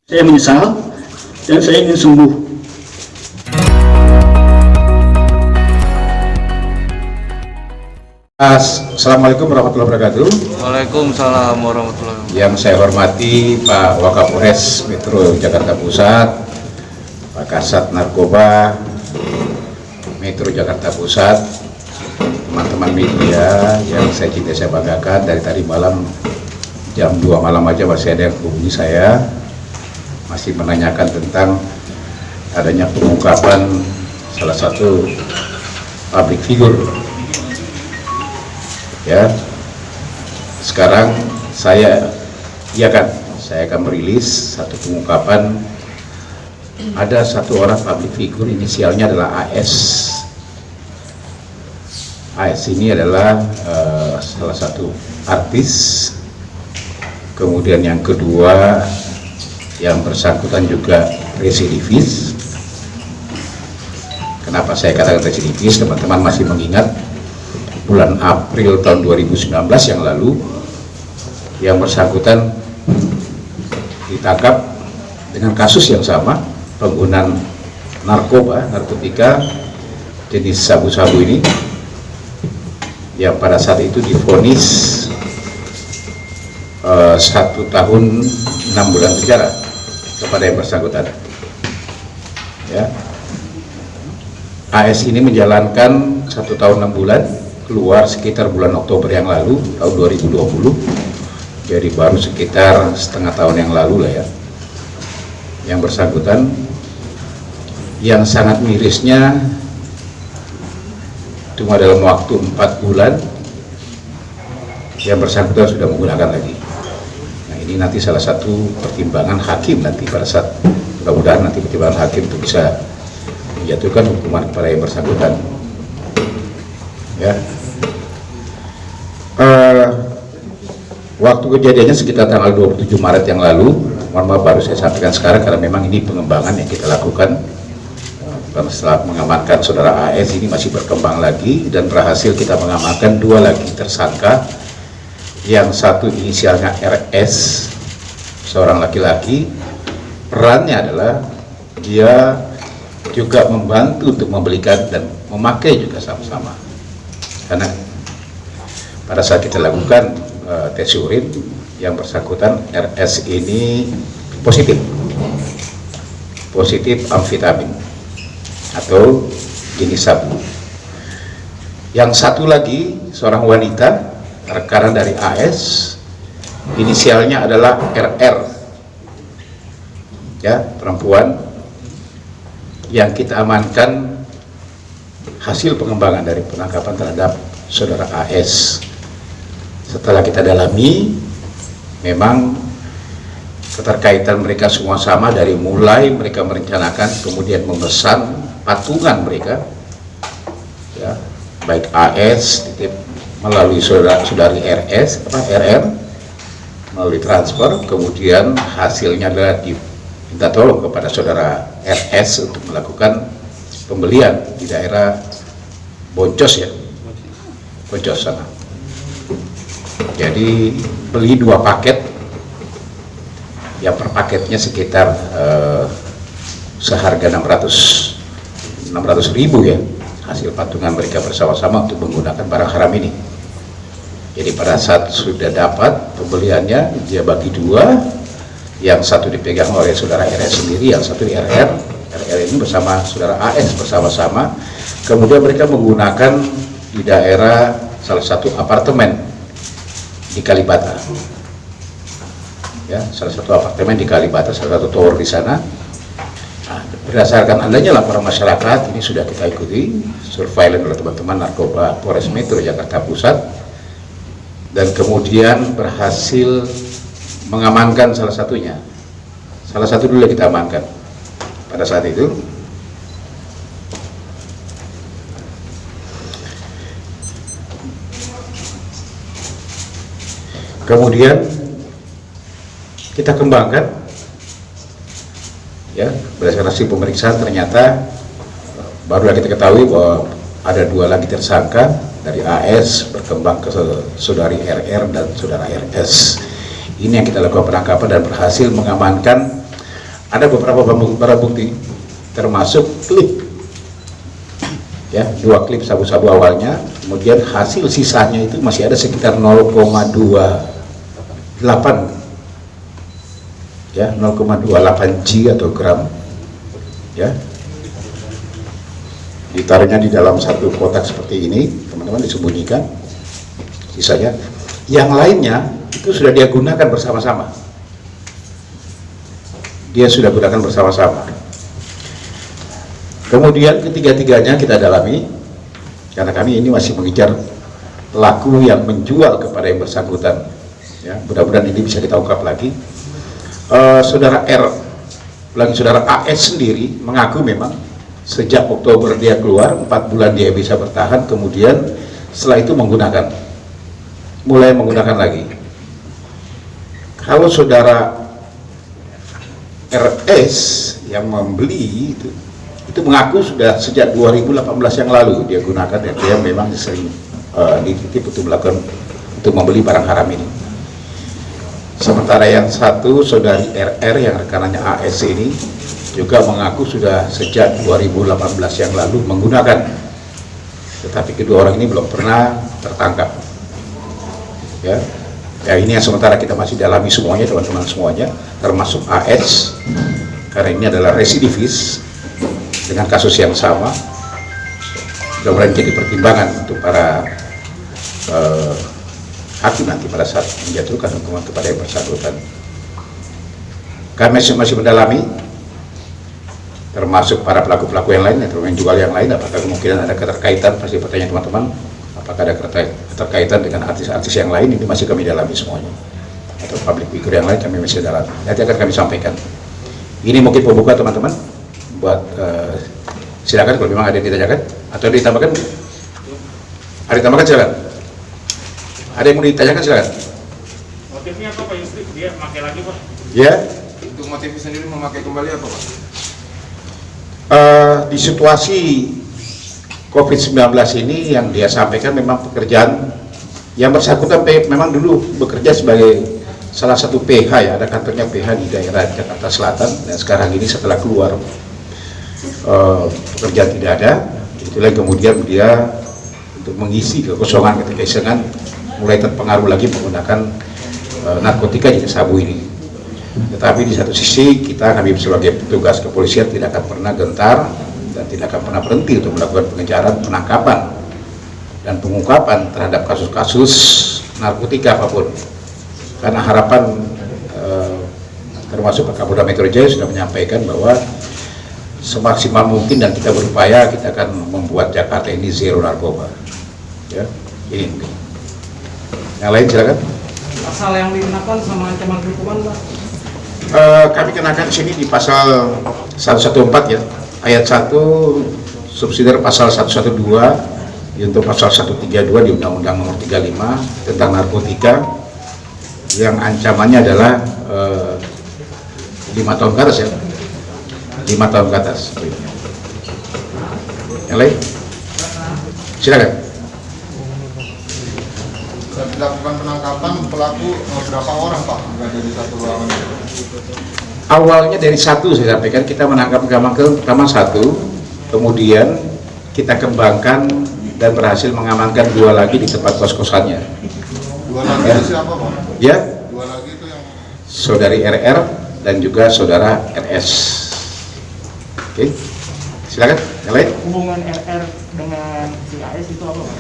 Saya menyesal dan saya ingin sembuh. Assalamualaikum warahmatullahi wabarakatuh. Waalaikumsalam warahmatullahi wabarakatuh. Yang saya hormati Pak Wakapolres Metro Jakarta Pusat, Pak Kasat Narkoba Metro Jakarta Pusat, teman-teman media yang saya cintai, saya banggakan. Dari tadi malam jam 2 malam aja masih ada yang hubungi saya, masih menanyakan tentang adanya pengungkapan salah satu public figure. Ya, sekarang saya akan merilis satu pengungkapan. Ada satu orang public figure, inisialnya adalah AS. AS ini adalah salah satu artis. Kemudian yang kedua, yang bersangkutan juga residivis. Kenapa saya katakan residivis? Teman-teman masih mengingat bulan April tahun 2019 yang lalu, yang bersangkutan ditangkap dengan kasus yang sama, penggunaan narkotika jenis sabu-sabu ini, yang pada saat itu divonis 1 tahun 6 bulan penjara kepada yang bersangkutan. Ya. AS ini menjalankan 1 tahun 6 bulan, keluar sekitar bulan Oktober yang lalu, tahun 2020. Jadi baru sekitar setengah tahun yang lalu lah ya. Yang bersangkutan, yang sangat mirisnya, cuma dalam waktu 4 bulan, yang bersangkutan sudah menggunakan lagi. Nah, ini nanti salah satu pertimbangan hakim nanti pada saat, mudah-mudahan nanti pertimbangan hakim itu bisa menjatuhkan hukuman kepada yang bersangkutan. Ya. Waktu kejadiannya sekitar tanggal 27 Maret yang lalu. Mohon maaf baru saya sampaikan sekarang karena memang ini pengembangan yang kita lakukan. Setelah mengamankan saudara AS, ini masih berkembang lagi dan berhasil kita mengamankan 2 lagi tersangka. Yang satu inisialnya RS, seorang laki-laki. Perannya adalah dia juga membantu untuk membelikan dan memakai juga sama-sama. Karena pada saat kita lakukan tes urin, yang bersangkutan RS ini positif amfetamin atau jenis sabu. Yang satu lagi seorang wanita, rekanan dari AS, inisialnya adalah RR, ya, perempuan, yang kita amankan hasil pengembangan dari penangkapan terhadap saudara AS. Setelah kita dalami, memang keterkaitan mereka semua sama, dari mulai mereka merencanakan kemudian memesan patungan mereka, ya, baik AS melalui saudari RR melalui transfer, kemudian hasilnya adalah diminta tolong kepada saudara RS untuk melakukan pembelian di daerah Boncos, ya, Boncos sana. Jadi beli 2 paket, yang per paketnya sekitar seharga 600.000 ya, hasil patungan mereka bersama-sama untuk menggunakan barang haram ini. Jadi pada saat sudah dapat pembeliannya, dia bagi 2, yang satu dipegang oleh saudara RS sendiri, yang satu di RR ini bersama saudara AS bersama-sama. Kemudian mereka menggunakan di daerah salah satu apartemen di Kalibata, ya, salah satu apartemen di Kalibata, salah satu tower di sana. Nah, berdasarkan adanya laporan masyarakat, ini sudah kita ikuti surveillance oleh teman-teman narkoba Polres Metro Jakarta Pusat, dan kemudian berhasil mengamankan salah satunya. Salah satu dulu yang kita amankan pada saat itu. Kemudian kita kembangkan, ya, berdasarkan hasil pemeriksaan ternyata barulah kita ketahui bahwa ada 2 lagi tersangka dari AS berkembang ke saudari RR dan saudara RS. Ini yang kita lakukan penangkapan dan berhasil mengamankan ada beberapa barang bukti, termasuk klip, ya, 2 klip sabu-sabu awalnya, kemudian hasil sisanya itu masih ada sekitar 0,28, ya, 0,28 G atau gram, ya, ditaruhnya di dalam satu kotak seperti ini, teman-teman, disembunyikan. Sisanya, yang lainnya itu sudah dia gunakan bersama-sama. Dia sudah gunakan bersama-sama. Kemudian ketiga-tiganya kita dalami, karena kami ini masih mengejar pelaku yang menjual kepada yang bersangkutan. Ya, mudah-mudahan ini bisa kita ungkap lagi. Saudara R, lagi saudara AS sendiri mengaku memang sejak Oktober dia keluar, 4 bulan dia bisa bertahan, kemudian setelah itu mulai menggunakan lagi. Kalau saudara RS yang membeli itu mengaku sudah sejak 2018 yang lalu dia gunakan, dan dia memang sering dititip untuk membeli barang haram ini. Sementara yang satu, saudari RR yang rekanannya AS ini juga mengaku sudah sejak 2018 yang lalu menggunakan, tetapi kedua orang ini belum pernah tertangkap. Ya, ini yang sementara kita masih dalami semuanya, teman-teman semuanya, termasuk AS, karena ini adalah residivis dengan kasus yang sama. Mudah-mudahan jadi pertimbangan untuk para hakim nanti pada saat menjatuhkan hukuman kepada yang bersangkutan. Kami masih mendalami, termasuk para pelaku-pelaku yang lain, atau yang jual yang lain, apakah kemungkinan ada keterkaitan, pasti pertanyaan teman-teman, apakah ada keterkaitan dengan artis-artis yang lain, ini masih kami dalami semuanya, atau public figure yang lain kami masih dalami, nanti akan kami sampaikan. Ini mungkin pembuka teman-teman, buat silakan kalau memang ada yang ditanyakan, atau ditambahkan. Ada ditambahkan, silakan. Ada yang mau ditanyakan, silakan. Motifnya apa Pak Yusri? Dia memakai lagi Pak? Ya. Untuk motifnya sendiri memakai kembali apa Pak? Di situasi COVID-19 ini yang dia sampaikan memang pekerjaan yang bersangkutan memang dulu bekerja sebagai salah satu PH, ya, ada kantornya PH di daerah Jakarta Selatan, dan sekarang ini setelah keluar pekerjaan tidak ada, itulah kemudian dia untuk mengisi kekosongan keterkaitangan mulai terpengaruh lagi menggunakan narkotika jenis sabu ini. Tetapi di satu sisi kami sebagai petugas kepolisian tidak akan pernah gentar dan tidak akan pernah berhenti untuk melakukan pengejaran, penangkapan, dan pengungkapan terhadap kasus-kasus narkotika apapun. Karena harapan termasuk Pak Kapolda Metro Jaya sudah menyampaikan bahwa semaksimal mungkin dan kita berupaya kita akan membuat Jakarta ini zero narkoba. Ya, ini mungkin. Yang lain silakan. Pasal yang dikenakan sama ancaman hukuman Pak? Kami kenakan sini di pasal 114 ya, ayat 1 subsidiar pasal 112 untuk pasal 132 di Undang-Undang Nomor 35 tentang narkotika yang ancamannya adalah 5 tahun ke atas ya, 5 tahun ke atas. Yang lain silakan. Dan dilakukan penangkapan pelaku berapa orang Pak? Enggak dari satu ruangan? Awalnya dari satu saya sampaikan, kita menangkap pertama satu, kemudian kita kembangkan dan berhasil mengamankan 2 lagi di tempat kos-kosannya. 2 lagi Ya. itu siapa Pak? Ya, 2 lagi itu yang saudari RR dan juga saudara RS. Oke, silakan. Yang lain? Hubungan RR dengan si AS itu apa Pak?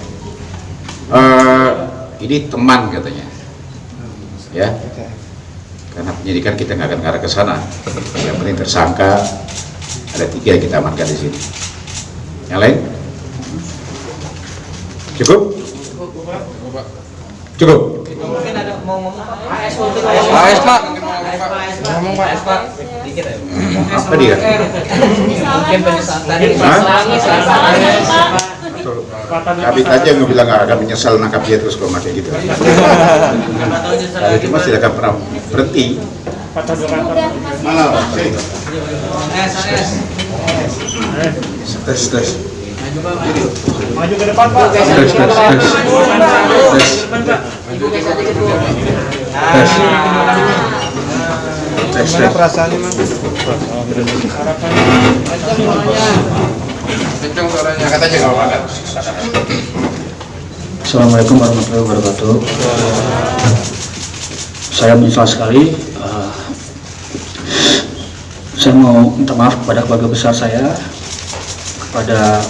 Ini teman katanya, ya. Karena penyidikan kita nggak akan ngarah ke sana. Yang penting tersangka ada 3 yang kita amankan di sini. Yang lain? Cukup? Cukup. Mungkin ada mau ngomong AS AS Pak. ngomong Pak AS Pak. Dikit ya. Apa dia? Mungkin penyesatan. Kami aja yang bilang nggak akan menyesal nangkap dia terus kalau kayak gitu. Kalau itu masih tidak akan pernah berhenti. Mana? Tes. Maju ke depan Pak. Tes. Gimana perasaannya, Mang? Kencang suaranya. Angkat aja kalau angkat. Assalamualaikum warahmatullahi wabarakatuh. Saya menyesal sekali. Saya mau minta maaf kepada keluarga besar saya, kepada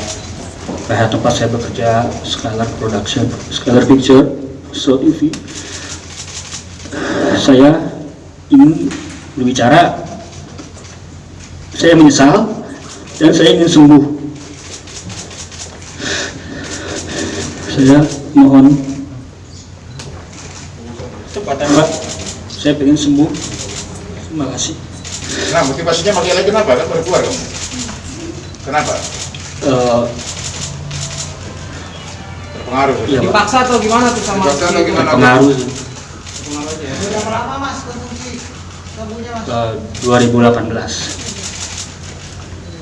pihak tempat saya bekerja, Skylar Production, Skylar Picture, So TV. Saya ingin berbicara. Saya menyesal dan saya ingin sembuh. Saya mohon Pak, saya ingin sembuh. Terima kasih. Nah, motivasinya makin lagi kenapa? Kan baru keluar kamu. Kenapa? Terpengaruh. Iya, Pak. Dipaksa atau gimana tuh sama? Dipaksa atau gimana? Pengaruh Udah berapa mas konsumsi sabunya mas? 2018,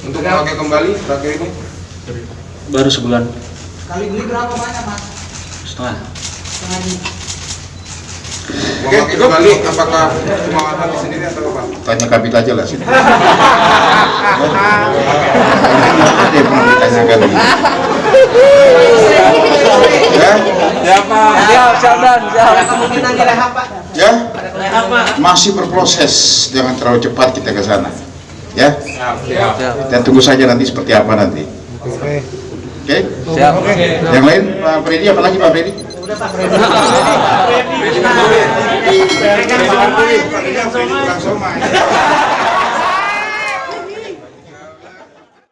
Untuk memakai kembali terakhir ini? baru sebulan Kali beli berapa banyak mas? setengah. Setengah ini. Oke, kembali apakah kemauan hati sendiri atau apa? Tanya Kabit aja lah sini. Ada yang pernah ditanyakan ini. Ya? Siapa? Siap dan siap. Ada kemungkinan direhab pak? Ya? Rehab pak? Masih berproses, jangan terlalu cepat kita ke sana. Ya? Siap. Dan tunggu saja nanti seperti apa nanti. Oke? Siap. Yang lain, Pak Freddy, apa lagi Pak Freddy? Udah pak Freddy. Freddy kurang somai.